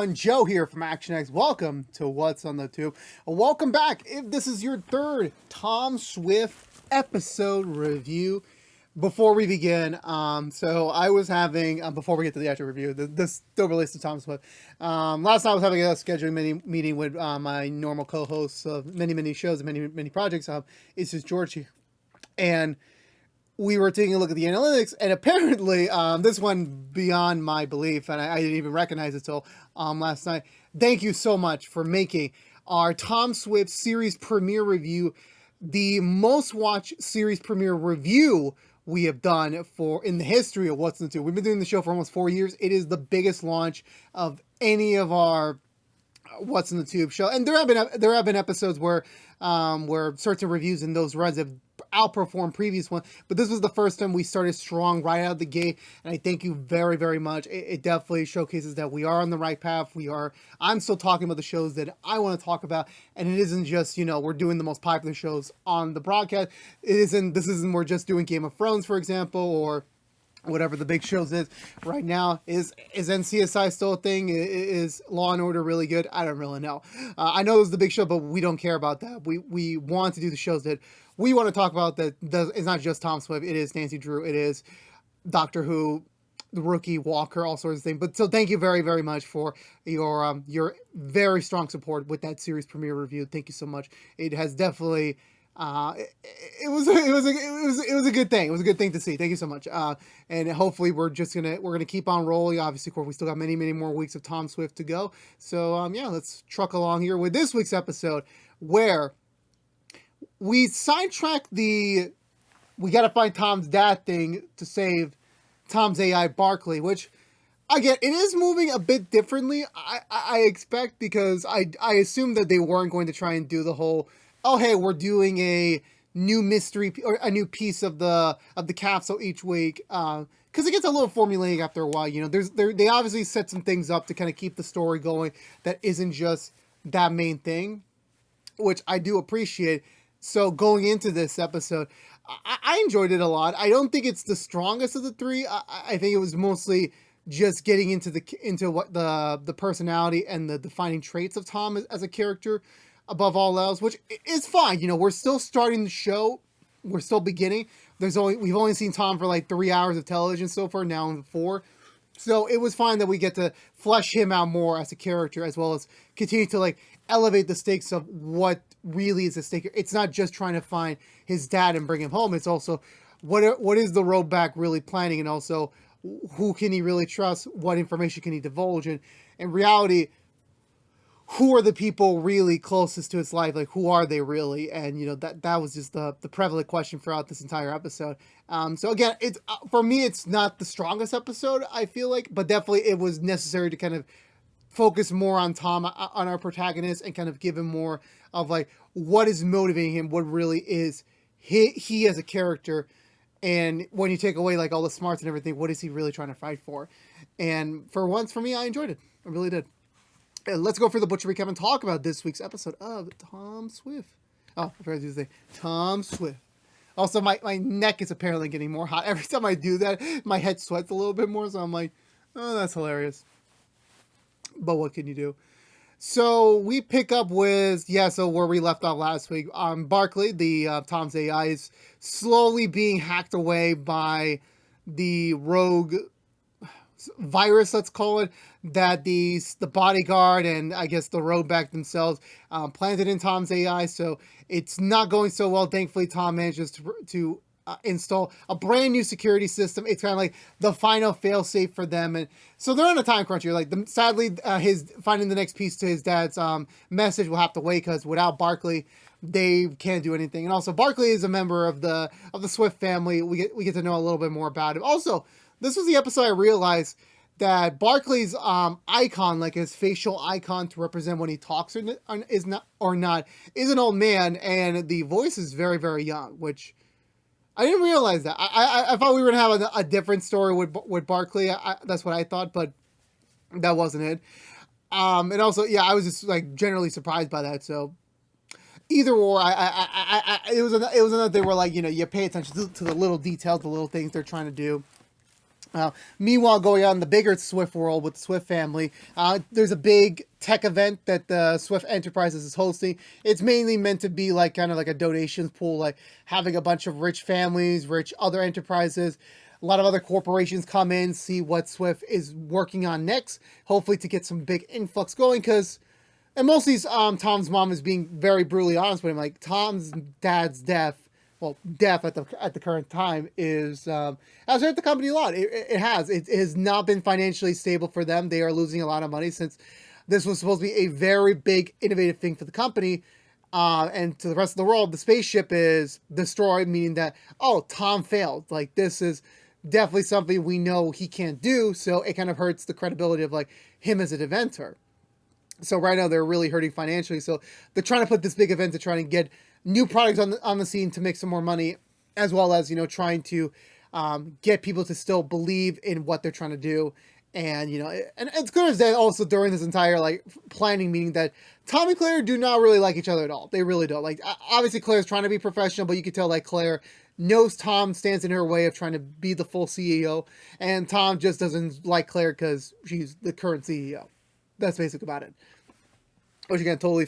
everyone, Joe here from ActionX. Welcome to What's on the Tube. Welcome back. If this is your third Tom Swift episode review, before we begin, so I was having, before we get to the actual review, this still relates to Tom Swift. Last night I was having a scheduling meeting with my normal co-hosts of many shows and many projects. It's just George here. And we were taking a look at the analytics, and apparently this one beyond my belief, and I didn't even recognize it till last night. Thank you so much for making our Tom Swift series premiere review the most watched series premiere review we have done in the history of What's in the Tube. We've been doing the show for almost 4 years. It is the biggest launch of any of our What's in the Tube show, and there have been episodes where certain reviews in those runs have outperformed previous one, but this was the first time we started strong right out of the gate, and I thank you very, very much. It definitely showcases that we are on the right path. I'm still talking about the shows that I want to talk about, and it isn't just, we're doing the most popular shows on the broadcast. This isn't we're just doing Game of Thrones, for example, or whatever the big shows is right now. Is NCSI still a thing? Is Law and Order really good? I don't really know. I know it was the big show, but we don't care about that. We want to do the shows that we want to talk about. It's not just Tom Swift. It is Nancy Drew. It is Doctor Who, The Rookie, Walker, all sorts of things. But so thank you very, very much for your very strong support with that series premiere review. Thank you so much. It has definitely. It was a good thing. It was a good thing to see. Thank you so much. And hopefully we're gonna keep on rolling. Obviously, of course, we still got many more weeks of Tom Swift to go. So let's truck along here with this week's episode, where we sidetrack we gotta find Tom's dad thing to save Tom's AI Barkley, which again, it is moving a bit differently. I expect, because I assume that they weren't going to try and do the whole, oh hey, we're doing a new mystery or a new piece of the capsule each week, because it gets a little formulaic after a while. They obviously set some things up to kind of keep the story going that isn't just that main thing, which I do appreciate. So going into this episode, I enjoyed it a lot. I don't think it's the strongest of the three. I think it was mostly just getting into what the personality and the defining traits of Tom as a character above all else, which is fine. We're still starting the show. We're still beginning. We've only seen Tom for like 3 hours of television so far, now in 4. So it was fine that we get to flesh him out more as a character, as well as continue to elevate the stakes of what really is at stake. It's not just trying to find his dad and bring him home. It's also what is the road back really planning, and also who can he really trust? What information can he divulge? And in reality, who are the people really closest to his life? Who are they really? And, that was just the prevalent question throughout this entire episode. So again, it's for me, it's not the strongest episode, I feel like, but definitely it was necessary to kind of focus more on Tom, on our protagonist, and kind of give him more of what is motivating him, what really is he as a character. And when you take away all the smarts and everything, what is he really trying to fight for? And for once, for me, I enjoyed it. I really did. Let's go for the butcher recap and talk about this week's episode of Tom Swift. Oh, I forgot to say Tom Swift. Also, my neck is apparently getting more hot. Every time I do that, my head sweats a little bit more. So I'm like, oh, that's hilarious. But what can you do? So we pick up with, where we left off last week. Barkley, Tom's AI, is slowly being hacked away by the rogue virus, let's call it, that the bodyguard and I guess the Roadback themselves planted in Tom's AI. So it's not going so well. Thankfully, Tom manages to install a brand new security system. It's kind of like the final failsafe for them, and so they're on a time crunch here. Sadly, his finding the next piece to his dad's message will have to wait, because without Barkley, they can't do anything. And also, Barkley is a member of the Swift family. We get to know a little bit more about him. Also, this was the episode I realized that Barkley's icon, his facial icon to represent when he talks is an old man, and the voice is very, very young, which I didn't realize that. I thought we were going to have a different story with Barkley. That's what I thought, but that wasn't it. And also, I was just generally surprised by that. So either or, it was another thing where you pay attention to the little details, the little things they're trying to do. Meanwhile, going on in the bigger Swift world with the Swift family, there's a big tech event that the Swift Enterprises is hosting. It's mainly meant to be like kind of like a donations pool, like having a bunch of rich families, rich other enterprises, a lot of other corporations come in, see what Swift is working on next, hopefully to get some big influx going. Because, and mostly Tom's mom is being very brutally honest with him. Like Tom's dad's death, well, death at the current time is has hurt the company a lot. It has. It has not been financially stable for them. They are losing a lot of money since this was supposed to be a very big, innovative thing for the company. And to the rest of the world, the spaceship is destroyed, meaning that, oh, Tom failed. Like, this is definitely something we know he can't do, so it kind of hurts the credibility of, like, him as an inventor. So right now they're really hurting financially. So they're trying to put this big event to try and get new products on the scene to make some more money, as well as, trying to get people to still believe in what they're trying to do. And, and it's good as that also during this entire, like, planning meeting that Tom and Claire do not really like each other at all. They really don't. Like, obviously Claire's trying to be professional, but you can tell, like, Claire knows Tom stands in her way of trying to be the full CEO. And Tom just doesn't like Claire because she's the current CEO. That's basically about it. Which, again, totally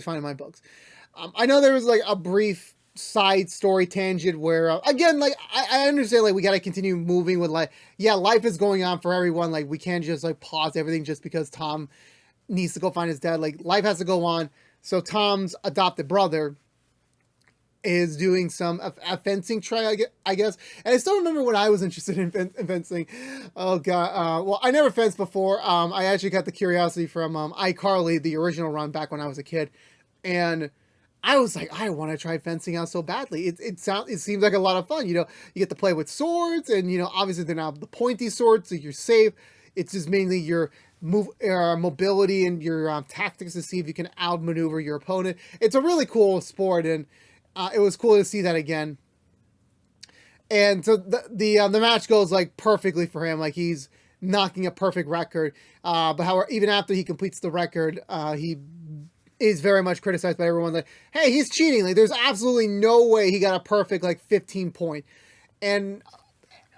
fine in my books. I know there was, like, a brief side story tangent where, again, like, I understand, like, we got to continue moving with, like, yeah, life is going on for everyone. Like, we can't just, like, pause everything just because Tom needs to go find his dad. Like, life has to go on. So Tom's adopted brother is doing some a fencing try, I guess. And I still remember when I was interested in fencing. Oh, God. Well, I never fenced before. I actually got the curiosity from iCarly, the original run, back when I was a kid. And I was like, I want to try fencing out so badly. It seems like a lot of fun. You get to play with swords, and obviously they're not the pointy swords, so you're safe. It's just mainly your mobility and your tactics to see if you can outmaneuver your opponent. It's a really cool sport, and it was cool to see that again. And so the match goes like perfectly for him. Like, he's knocking a perfect record. But however, even after he completes the record, he is very much criticized by everyone. Like, hey, he's cheating. Like, there's absolutely no way he got a perfect, like, 15 point. And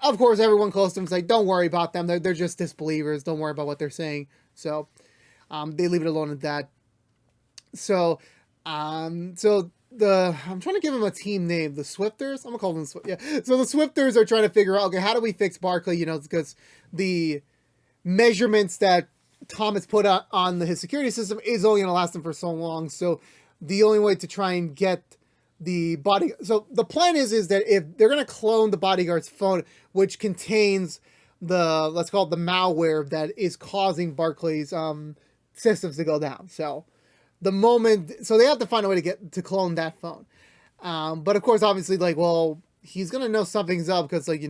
of course, everyone close to him is like, don't worry about them. They're just disbelievers. Don't worry about what they're saying. So they leave it alone at that. So I'm trying to give them a team name, the Swifters. I'm gonna call them Swift. Yeah. So the Swifters are trying to figure out, okay, how do we fix Barclay? Because the measurements that Tom has put on his security system is only going to last him for so long. So the only way to try and get the body, so the plan is that if they're going to clone the bodyguard's phone, which contains let's call it the malware that is causing Barclay's systems to go down. So they have to find a way to clone that phone. But of course, obviously, like, well, he's going to know something's up because, like,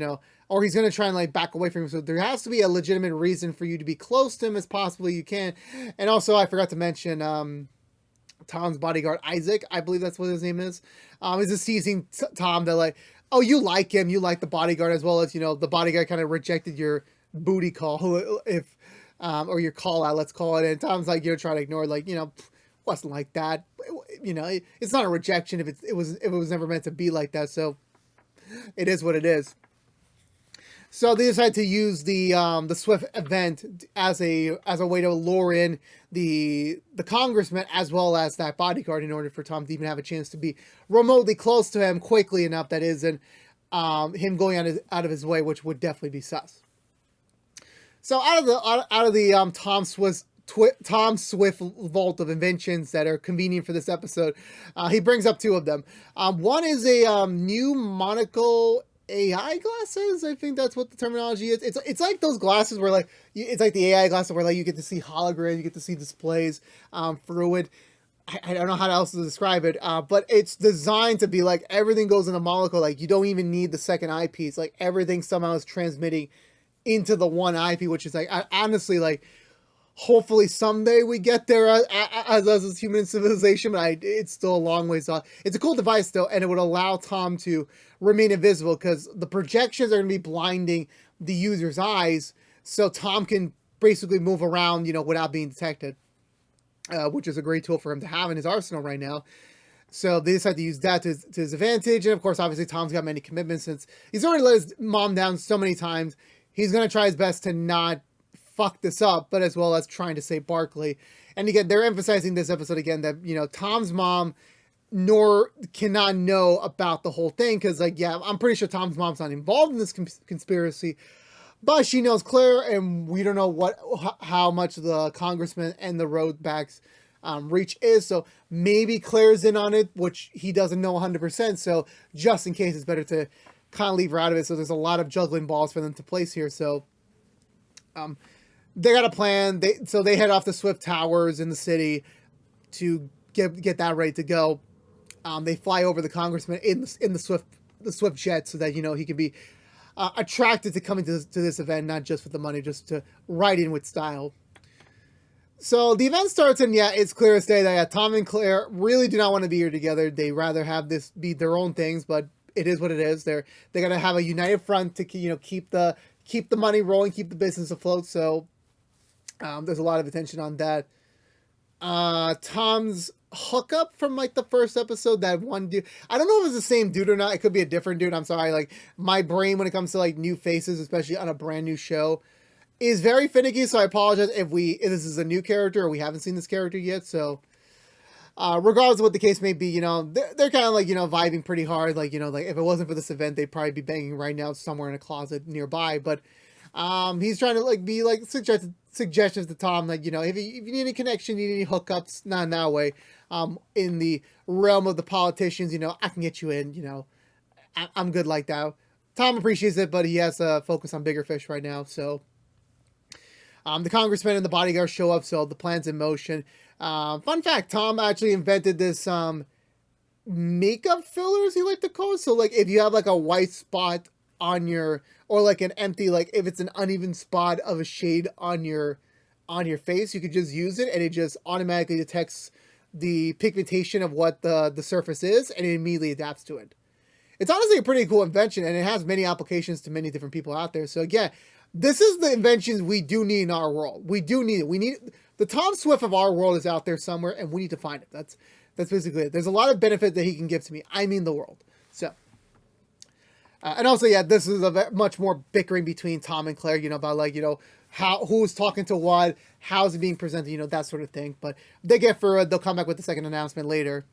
or he's going to try and, like, back away from him. So there has to be a legitimate reason for you to be close to him as possibly you can. And also, I forgot to mention Tom's bodyguard, Isaac, I believe that's what his name is just teasing Tom that, like, oh, you like him, you like the bodyguard, as well as, the bodyguard kind of rejected your booty call, or your call out, let's call it. And Tom's like, trying to ignore it, like, wasn't like that. It's not a rejection if it was never meant to be like that. So it is what it is. So they decided to use the Swift event as a way to lure in the congressman as well as that bodyguard in order for Tom to even have a chance to be remotely close to him quickly enough. That is, and him going out of his way, which would definitely be sus. So out of the Tom Swift vault of inventions that are convenient for this episode, he brings up two of them. One is a new monocle AI glasses. I think that's what the terminology is. It's like those glasses where, like, it's like the AI glasses where, like, you get to see holograms, you get to see displays through it. I don't know how else to describe it, but it's designed to be like everything goes in a monocle. Like, you don't even need the second eyepiece. Like, everything somehow is transmitting into the one eyepiece, which is, like, honestly, like, hopefully someday we get there as a human civilization, but it's still a long ways off. It's a cool device though, and it would allow Tom to remain invisible because the projections are going to be blinding the user's eyes, so Tom can basically move around, without being detected, which is a great tool for him to have in his arsenal right now. So they decided to use that to his advantage, and of course, obviously, Tom's got many commitments since he's already let his mom down so many times. he's going to try his best to not fuck this up, but as well as trying to save Barkley. And again, they're emphasizing this episode again that, you know, Tom's mom nor cannot know about the whole thing because, like, yeah, I'm pretty sure Tom's mom's not involved in this conspiracy, but she knows Claire, and we don't know how much the congressman and the Roadbacks reach is. So maybe Claire's in on it, which he doesn't know 100%. So just in case, it's better to kind of leave her out of it. So there's a lot of juggling balls for them to place here. So they got a plan. They head off to Swift Towers in the city to get that ready to go. They fly over the congressman in the Swift jet so that, you know, he can be attracted to coming to this event, not just for the money, just to ride in with style. So the event starts, and yeah, it's clear as day that Tom and Claire really do not want to be here together. They rather have this be their own things, but it is what it is. They're gonna have a united front to, you know, keep the money rolling, keep the business afloat. So there's a lot of attention on that. Tom's hookup from like the first episode, that one dude, I don't know if it's the same dude or not. It could be a different dude. I'm sorry. Like, my brain when it comes to like new faces, especially on a brand new show, is very finicky. So I apologize if this is a new character or we haven't seen this character yet. So regardless of what the case may be, you know, they're kind of like, you know, vibing pretty hard. Like, you know, like if it wasn't for this event, they'd probably be banging right now somewhere in a closet nearby. But he's trying to like be like suggestions to Tom, like, you know, if you need any connection, you need any hookups, not in that way. In the realm of the politicians, you know, I can get you in, you know, I'm good like that. Tom appreciates it, but he has to focus on bigger fish right now. So the congressman and the bodyguard show up, so the plan's in motion. Fun fact, Tom actually invented this makeup fillers, he like to call it. So like if you have like a white spot on your, or like an empty, like if it's an uneven spot of a shade on your face, you could just use it and it just automatically detects the pigmentation of what the surface is, and it immediately adapts to it. It's honestly a pretty cool invention, and it has many applications to many different people out there. So again, this is the inventions we do need in our world. We do need it. We need the Tom Swift of our world is out there somewhere, and we need to find it. That's basically it. There's a lot of benefit that he can give to me. I mean the world. So and also, yeah, this is a much more bickering between Tom and Claire, you know, about like, you know, who's talking to what, how's it being presented, you know, that sort of thing. But they'll come back with the second announcement later.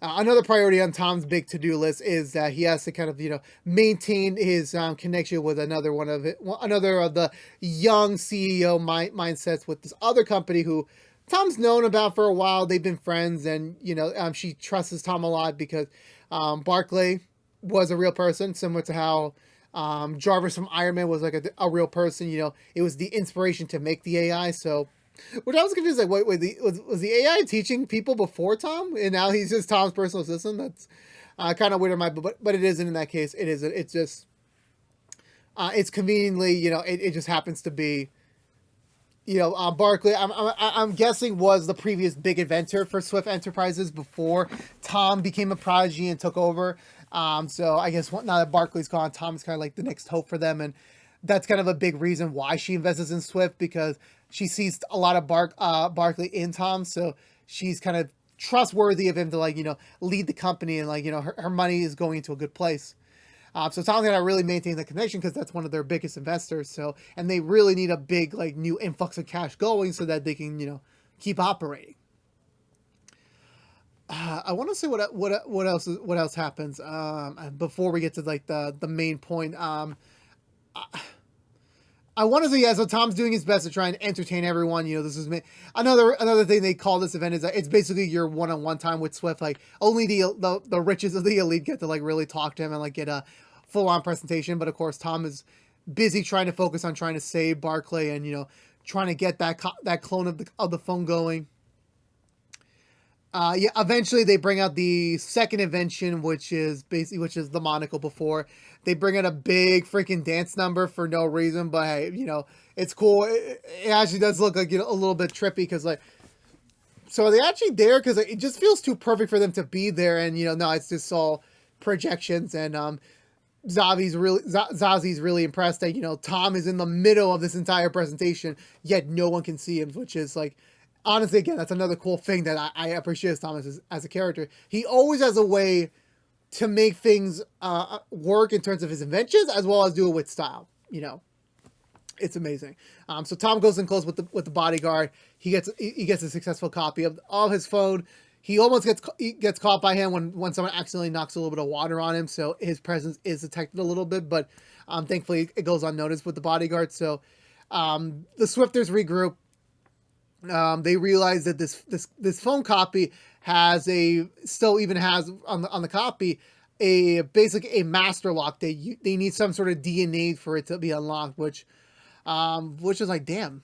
Another priority on Tom's big to-do list is that he has to kind of, you know, maintain his connection with another of the young CEO mindsets with this other company who Tom's known about for a while. They've been friends, and, you know, she trusts Tom a lot because Barkley was a real person, similar to how Jarvis from Iron Man was like a real person. You know, it was the inspiration to make the AI. So, which I was confused, like, wait, was the AI teaching people before Tom, and now he's just Tom's personal assistant? That's kind of weird in my, but it isn't in that case. It isn't. It's just it's conveniently, you know, it just happens to be, you know, Barkley, I'm guessing, was the previous big inventor for Swift Enterprises before Tom became a prodigy and took over. So I guess now that Barkley's gone, Tom's kind of like the next hope for them, and that's kind of a big reason why she invests in Swift, because she sees a lot of Barkley in Tom, so she's kind of trustworthy of him to, like, you know, lead the company, and, like, you know, her money is going into a good place. So Tom's gonna really maintain the connection because that's one of their biggest investors. So, and they really need a big, like, new influx of cash going so that they can, you know, keep operating. I want to say what else happens before we get to like the main point. I want to say, yeah, so Tom's doing his best to try and entertain everyone. You know, this is another thing they call this event is that it's basically your one-on-one time with Swift. Like, only the riches of the elite get to, like, really talk to him and, like, get a full-on presentation. But of course, Tom is busy trying to focus on trying to save Barkley and, you know, trying to get that clone of the phone going. Yeah, eventually they bring out the second invention, which is the monocle before. They bring out a big freaking dance number for no reason, but hey, you know, it's cool. It actually does look like, you know, a little bit trippy because, like, so are they actually there? Because it just feels too perfect for them to be there, and, you know, no, it's just all projections. And Zazi's really impressed that, you know, Tom is in the middle of this entire presentation, yet no one can see him, which is, like, honestly, again, that's another cool thing that I appreciate Thomas as a character. He always has a way to make things work in terms of his inventions, as well as do it with style. you know, it's amazing. So Tom goes in close with the bodyguard. He gets a successful copy of his phone. He almost gets caught by him when someone accidentally knocks a little bit of water on him. So his presence is detected a little bit, but thankfully it goes unnoticed with the bodyguard. So the Swifters regroup. They realize that this phone copy still has on the copy a master lock. They need some sort of DNA for it to be unlocked, which is like, damn,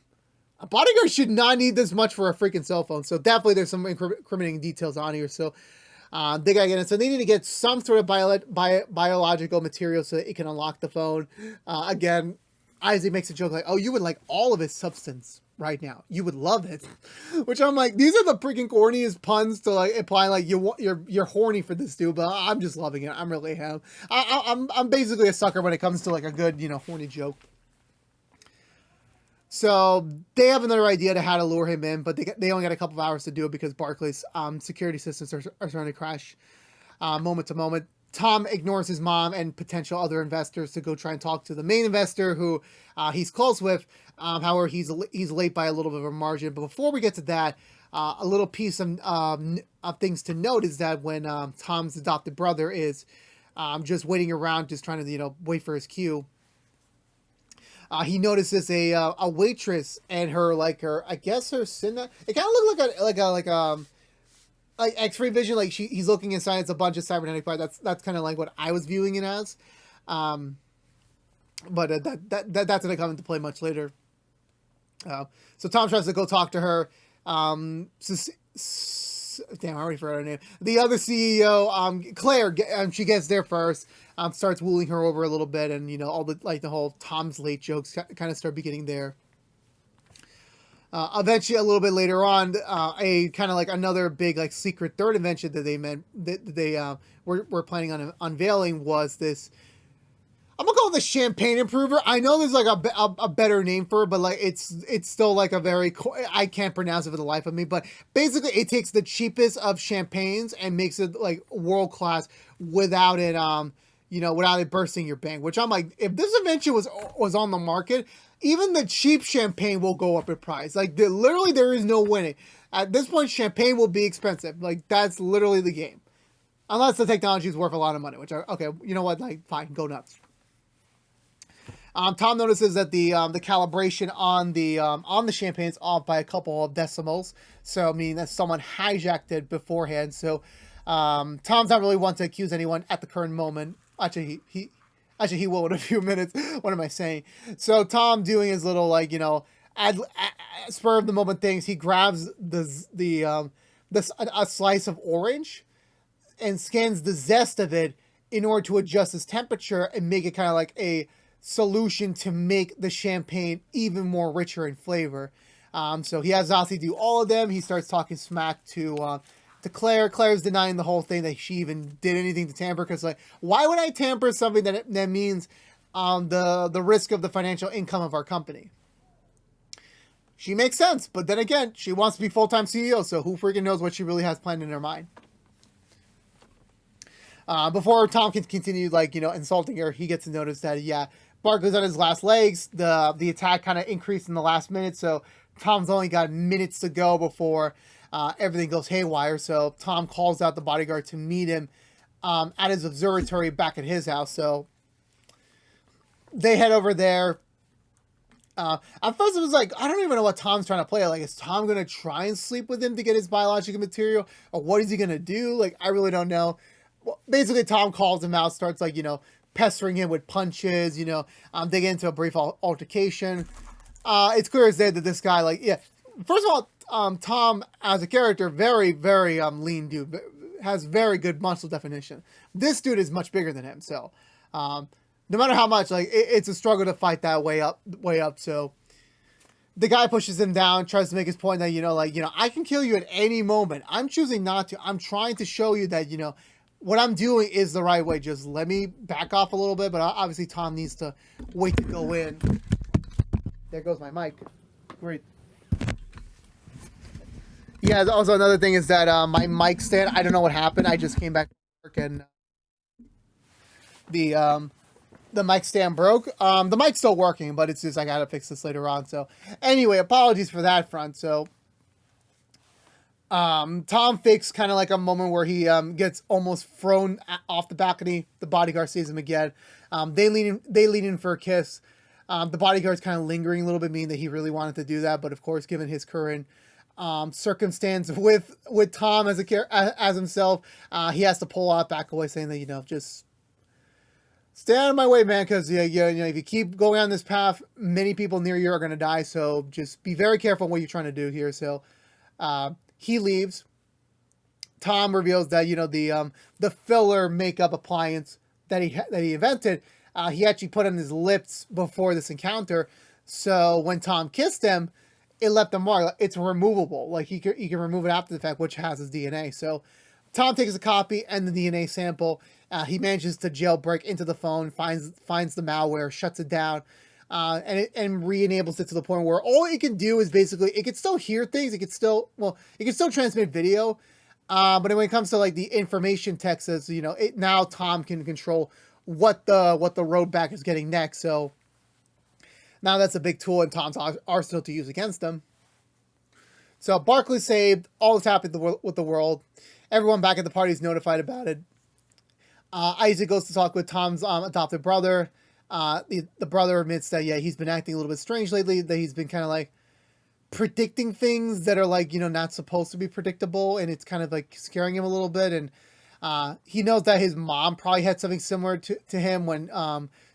a bodyguard should not need this much for a freaking cell phone. So definitely there's some incriminating details on here. So they gotta get it. So they need to get some sort of biological material so that it can unlock the phone. Again, Isaac makes a joke like, "Oh, you would like all of his substance right now. You would love it," which I'm like, these are the freaking corniest puns to like imply like you're horny for this dude. But I'm just loving it. I'm really am. I'm basically a sucker when it comes to like a good horny joke. So they have another idea to how to lure him in, but they only got a couple of hours to do it because Barclays security systems are starting to crash moment to moment. Tom ignores his mom and potential other investors to go try and talk to the main investor who he's close with. However, he's late by a little bit of a margin. But before we get to that, a little piece of things to note is that when Tom's adopted brother is just waiting around, just trying to wait for his cue, he notices a waitress and her I guess her cinna. It kind of looked like X-ray vision, like he's looking inside. It's a bunch of cybernetic parts. That's kind of like what I was viewing it as, but that's gonna come into play much later. So Tom tries to go talk to her. Damn, I already forgot her name. The other CEO, Claire, she gets there first. Starts wooing her over a little bit, and all the whole Tom's late jokes kind of start beginning there. Eventually, a little bit later on, a kind of like another big secret third invention that they were planning on unveiling was this. I'm gonna call it the champagne improver. I know there's a better name for it, but it's still a very I can't pronounce it for the life of me. But basically, it takes the cheapest of champagnes and makes it world class without it without it bursting your bank. Which I'm like, if this invention was on the market, even the cheap champagne will go up in price. Literally, there is no winning. At this point, champagne will be expensive. That's literally the game. Unless the technology is worth a lot of money, okay, you know what? Fine, go nuts. Tom notices that the calibration on the champagne is off by a couple of decimals. So, I mean, that someone hijacked it beforehand. So, Tom's not really one to accuse anyone at the current moment. Actually, he will in a few minutes. What am I saying? So Tom doing his little spur of the moment things. He grabs a slice of orange and scans the zest of it in order to adjust its temperature and make it kind of like a solution to make the champagne even more richer in flavor. So he has Zossi do all of them. He starts talking smack to Claire. Claire's denying the whole thing that she even did anything to tamper, because why would I tamper something that means the risk of the financial income of our company? She makes sense, but then again, she wants to be full-time CEO, so who freaking knows what she really has planned in her mind. Before Tom can continue insulting her, he gets to notice that Barclay's on his last legs. The attack kind of increased in the last minute, so Tom's only got minutes to go before everything goes haywire. So Tom calls out the bodyguard to meet him at his observatory back at his house. So they head over there. At first it was I don't even know what Tom's trying to play. Is Tom going to try and sleep with him to get his biological material? Or what is he going to do? I really don't know. Well, basically Tom calls him out, starts pestering him with punches, they get into a brief altercation. It's clear as day that this guy, first of all, Tom as a character, very, very lean dude, has very good muscle definition. This dude is much bigger than him, so no matter how much, it's a struggle to fight that way up. So the guy pushes him down, tries to make his point that I can kill you at any moment. I'm choosing not to. I'm trying to show you that what I'm doing is the right way. Just let me back off a little bit. But obviously Tom needs to wait to go in. There goes my mic. Great. Yeah, also another thing is that my mic stand, I don't know what happened. I just came back to work and The mic stand broke. The mic's still working, but it's just I gotta fix this later on. So anyway, apologies for that front. So Tom fakes kind of like a moment where he gets almost thrown off the balcony. The bodyguard sees him again. They lean in for a kiss. The bodyguard's kind of lingering a little bit, meaning that he really wanted to do that, but of course, given his current circumstance with Tom as himself, he has to pull out, back away, saying that just stay out of my way, man, because if you keep going on this path, many people near you are going to die. So just be very careful what you're trying to do here. So he leaves. Tom reveals that the filler makeup appliance that he invented, he actually put on his lips before this encounter. So when Tom kissed him, it left a mark. It's removable. Like he can remove it after the fact, which has his DNA. So Tom takes a copy and the DNA sample. He manages to jailbreak into the phone, finds the malware, shuts it down, and re-enables it to the point where all it can do is basically it can still hear things. It can still transmit video, but when it comes to like the information text, now Tom can control what the road back is getting next. So now that's a big tool in Tom's arsenal to use against them. So Barkley's saved. All is happy with the world. Everyone back at the party is notified about it. Isaac goes to talk with Tom's adopted brother. The brother admits that, he's been acting a little bit strange lately, that he's been kind of like predicting things that are like, not supposed to be predictable. And it's kind of like scaring him a little bit. And he knows that his mom probably had something similar to him when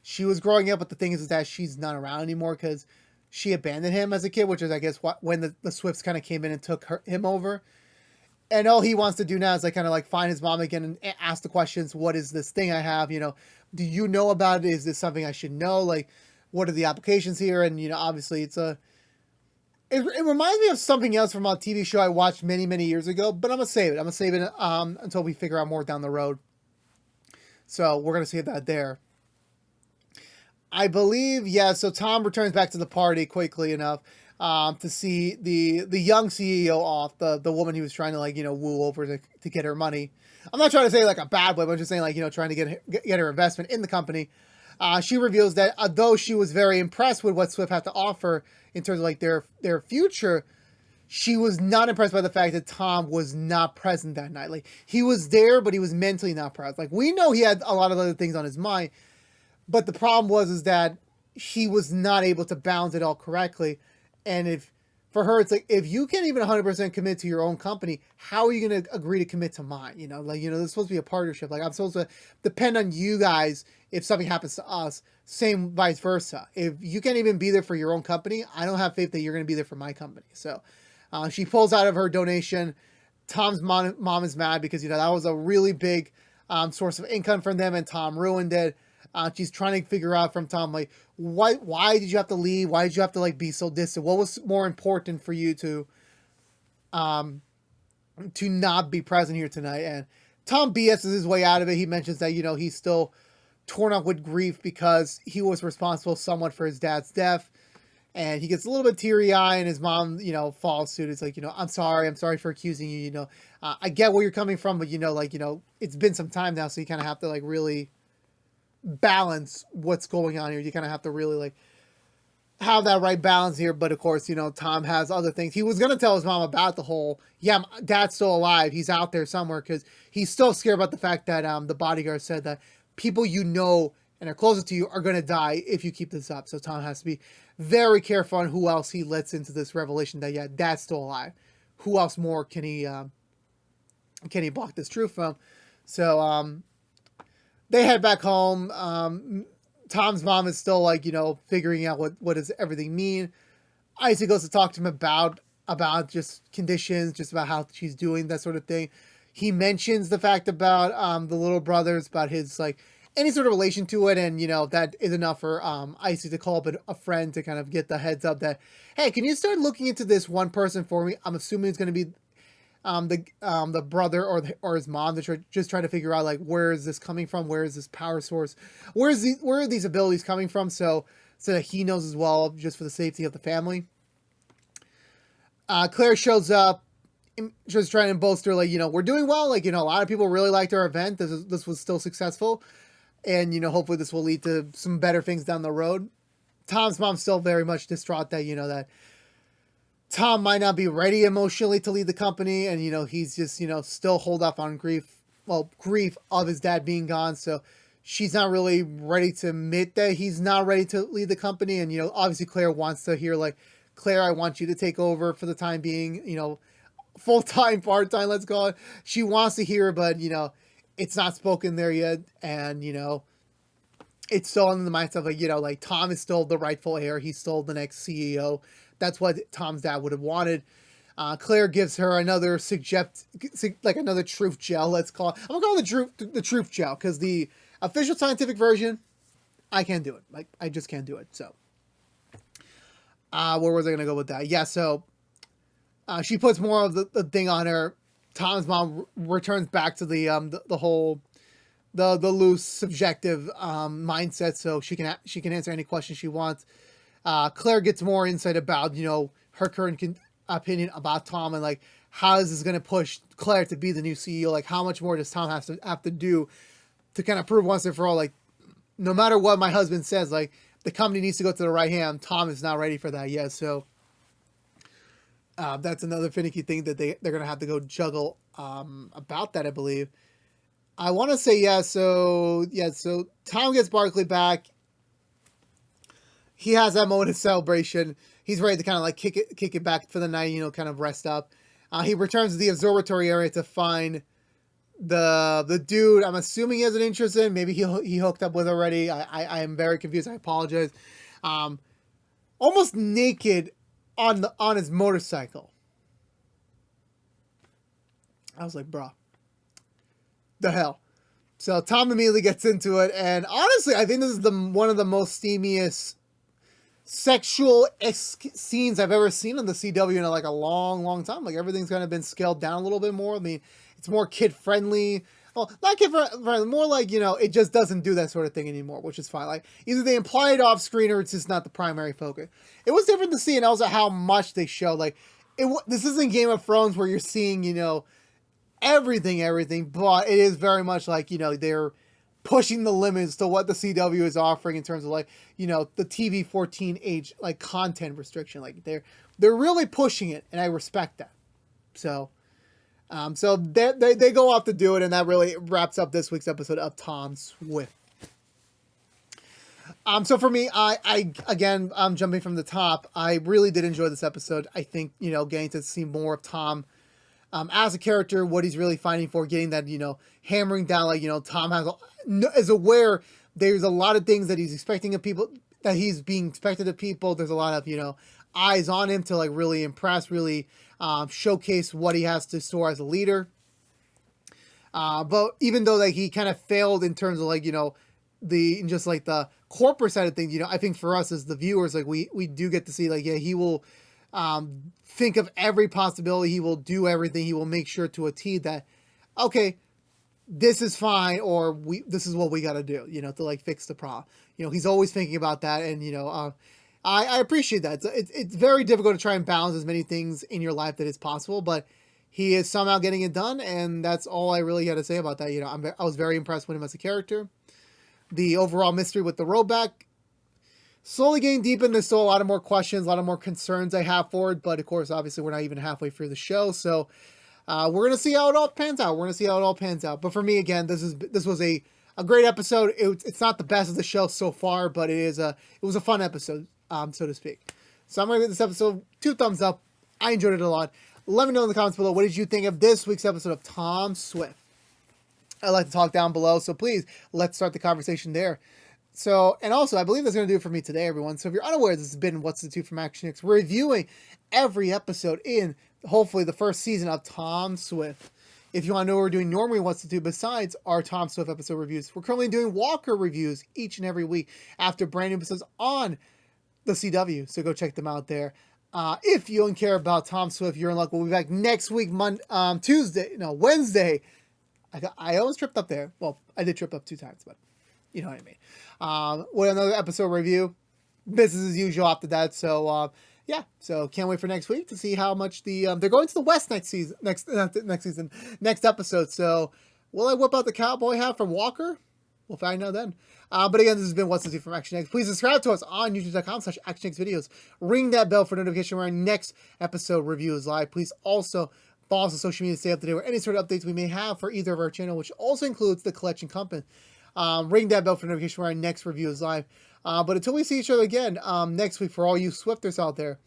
she was growing up. But the thing is that she's not around anymore because she abandoned him as a kid, which is, I guess, when the Swifts kind of came in and took him over. And all he wants to do now is like kind of like find his mom again and ask the questions. What is this thing I have? Do you know about it? Is this something I should know? Like, what are the applications here? And, obviously it reminds me of something else from a TV show I watched many, many years ago, but I'm going to save it. I'm going to save it until we figure out more down the road. So we're going to save that there. I believe, so Tom returns back to the party quickly enough to see the young CEO off, the woman he was trying to woo over to get her money. I'm not trying to say like a bad way, but I'm just saying trying to get her investment in the company. She reveals that although she was very impressed with what Swift had to offer in terms of like their future, she was not impressed by the fact that Tom was not present that night. Like he was there, but he was mentally not present. Like we know he had a lot of other things on his mind, but the problem is that he was not able to balance it all correctly. And for her, it's like, if you can't even 100% commit to your own company, how are you going to agree to commit to mine? This is supposed to be a partnership. Like I'm supposed to depend on you guys if something happens to us, same vice versa. If you can't even be there for your own company, I don't have faith that you're going to be there for my company. So she pulls out of her donation. Tom's mom is mad because, that was a really big source of income for them and Tom ruined it. She's trying to figure out from Tom, like, why did you have to leave? Why did you have to be so distant? What was more important for you to not be present here tonight? And Tom BS's his way out of it. He mentions that, he's still torn up with grief because he was responsible somewhat for his dad's death. And he gets a little bit teary-eyed and his mom, follows suit. It's like, I'm sorry for accusing you, I get where you're coming from, but, it's been some time now. So you kind of have to really balance what's going on here. You kind of have to really have that right balance here. But of course, Tom has other things. He was going to tell his mom about the whole, dad's still alive. He's out there somewhere because he's still scared about the fact that the bodyguard said that people and are closest to you are going to die if you keep this up. So Tom has to be very careful on who else he lets into this revelation that, dad's still alive. Who else more can he block this truth from? So, they head back home. Tom's mom is still figuring out what does everything mean. Isaac goes to talk to him about just conditions, just about how she's doing, that sort of thing. He mentions the fact about the little brothers, about his any sort of relation to it, and that is enough for Isaac to call up a friend to kind of get the heads up that, hey, can you start looking into this one person for me? I'm assuming it's going to be the brother or his mom. They're just trying to figure out where is this coming from? Where is this power source? Where are these abilities coming from? So that he knows as well, just for the safety of the family. Claire shows up, just trying to bolster we're doing well. A lot of people really liked our event. This was still successful. and hopefully this will lead to some better things down the road. Tom's mom's still very much distraught that that Tom might not be ready emotionally to lead the company, and he's just still hold up on grief of his dad being gone. So she's not really ready to admit that he's not ready to lead the company. And obviously Claire wants to hear like, Claire, I want you to take over for the time being. Full time, part time, let's call it. She wants to hear, but it's not spoken there yet, and it's still in the mindset of like Tom is still the rightful heir. He's still the next CEO. That's what Tom's dad would have wanted. Claire gives her another another truth gel. Let's call it. I'm gonna call it the truth gel because the official scientific version, I can't do it. Like I just can't do it. So, where was I gonna go with that? Yeah. So, she puts more of the thing on her. Tom's mom returns back to the whole the loose subjective mindset, so she can answer any questions she wants. Claire gets more insight about her current opinion about Tom, and like how is this going to push Claire to be the new CEO? Like how much more does Tom have to do to kind of prove once and for all, like no matter what my husband says, like the company needs to go to the right hand. Tom is not ready for that yet, so that's another finicky thing that they're going to have to go juggle about that, I believe. I want to say so Tom gets Barclay back. He has that moment of celebration. He's ready to kind of like kick it back for the night, kind of rest up. He returns to the observatory area to find the dude. I'm assuming he has an interest in. Maybe he hooked up with already. I am very confused. I apologize. Almost naked on his motorcycle. I was like, bro, the hell. So Tom immediately gets into it, and honestly, I think this is one of the most steamiest sexual scenes I've ever seen on the CW in like a long time. Like everything's kind of been scaled down a little bit more. I mean, it's more kid friendly. Well, not kid friendly, more like it just doesn't do that sort of thing anymore, which is fine. Like either they imply it off screen or it's just not the primary focus. It was different to see, and also how much they show. Like this isn't Game of Thrones where you're seeing everything, but it is very much like they're pushing the limits to what the CW is offering in terms of like the TV 14 age like content restriction. Like they're really pushing it, and I respect that. So they go off to do it, and that really wraps up this week's episode of Tom Swift. So for me, I again, I'm jumping from the top. I really did enjoy this episode. I think getting to see more of Tom as a character, what he's really fighting for, getting that hammering down, like Tom is aware there's a lot of things that he's expecting of people, that he's being expected of people. There's a lot of eyes on him to like really impress, really showcase what he has to store as a leader. But even though like he kind of failed in terms of like the corporate side of things, I think for us as the viewers, like we do get to see like he will think of every possibility. He will do everything. He will make sure to a T that, okay, this is fine, or this is what we got to do, to like fix the problem. He's always thinking about that. And, I appreciate that. It's very difficult to try and balance as many things in your life that is possible, but he is somehow getting it done. And that's all I really got to say about that. I was very impressed with him as a character. The overall mystery with the roadback, slowly getting deepened. There's still a lot of more questions, a lot of more concerns I have for it. But of course, obviously, we're not even halfway through the show. So we're going to see how it all pans out. But for me, again, this was a great episode. It's not the best of the show so far, but it was a fun episode, so to speak. So I'm going to give this episode 2 thumbs up. I enjoyed it a lot. Let me know in the comments below, what did you think of this week's episode of Tom Swift? I'd like to talk down below, so please, let's start the conversation there. So, and also, I believe that's going to do it for me today, everyone. So if you're unaware, this has been What's the Two from Action X, reviewing every episode in, hopefully, the first season of Tom Swift. If you want to know what we're doing normally, What's the Two, besides our Tom Swift episode reviews, we're currently doing Walker reviews each and every week after brand new episodes on the CW. So go check them out there. If you don't care about Tom Swift, you're in luck. We'll be back next week, Wednesday. I almost tripped up there. Well, I did trip up 2 times, but you know what I mean. With another episode review, business as usual after that. So yeah, so can't wait for next week to see how much they're going to the West next episode. So will I whip out the cowboy hat from Walker? We'll find out then. But again, this has been What's the Tube from Action X. Please subscribe to us on youtube.com/ActionXvideos. Ring that bell for notification when our next episode review is live. Please also follow us on social media to stay up to date with any sort of updates we may have for either of our channel, which also includes the Collection Company. Ring that bell for notification when our next review is live. But until we see each other again next week, for all you Swifters out there,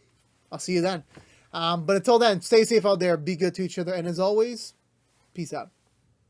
I'll see you then. But until then, stay safe out there, be good to each other, and as always, peace out.